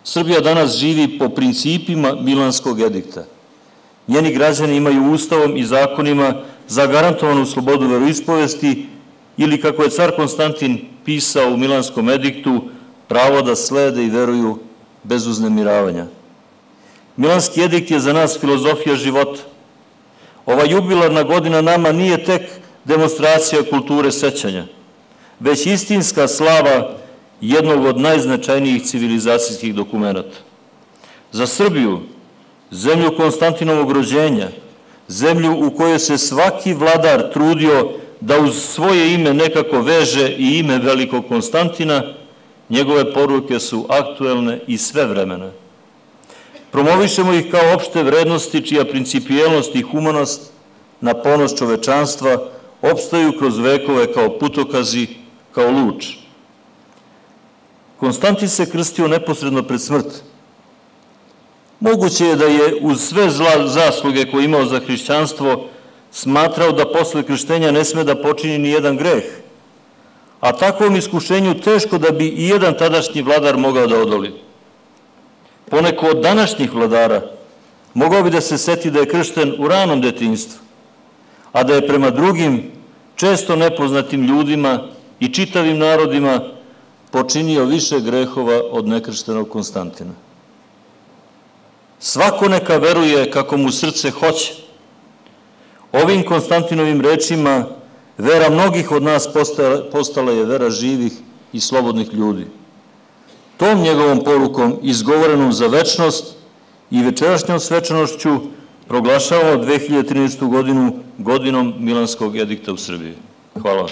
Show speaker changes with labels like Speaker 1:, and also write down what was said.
Speaker 1: Srbija danas živi po principima Milanskog edikta. Njeni građani imaju ustavom i zakonima zagarantovanu slobodu veroispovesti ili, kako je car Konstantin pisao u Milanskom ediktu, pravo da slede i veruju bez uznemiravanja. Milanski edikt je za nas filozofija života. Ova jubilarna godina nama nije tek demonstracija kulture sećanja, već istinska slava jednog od najznačajnijih civilizacijskih dokumenta. Za Srbiju, zemlju Konstantinovog rođenja, zemlju u kojoj se svaki vladar trudio da uz svoje ime nekako veže i ime velikog Konstantina, njegove poruke su aktuelne i svevremene. Promovišemo ih kao opšte vrednosti čija principijelnost i humanost na ponos čovečanstva opstaju kroz vekove kao putokazi, kao luč. Konstantin se krstio neposredno pred smrt. Moguće je da je uz sve zasluge koje je imao za hrišćanstvo smatrao da posle krštenja ne sme da počini ni jedan greh, a takvom iskušenju teško da bi i jedan tadašnji vladar mogao da odoli. Poneko od današnjih vladara mogao bi da se seti da je kršten u ranom detinjstvu, a da je prema drugim, često nepoznatim ljudima i čitavim narodima počinio više grehova od nekrštenog Konstantina. Svako neka veruje kako mu srce hoće. Ovim Konstantinovim rečima vera mnogih od nas postala je vera živih i slobodnih ljudi. Tom njegovom porukom, izgovorenom za večnost i večerašnjom svečanošću, proglašavamo 2013. godinu godinom Milanskog edikta u Srbiji. Hvala vam.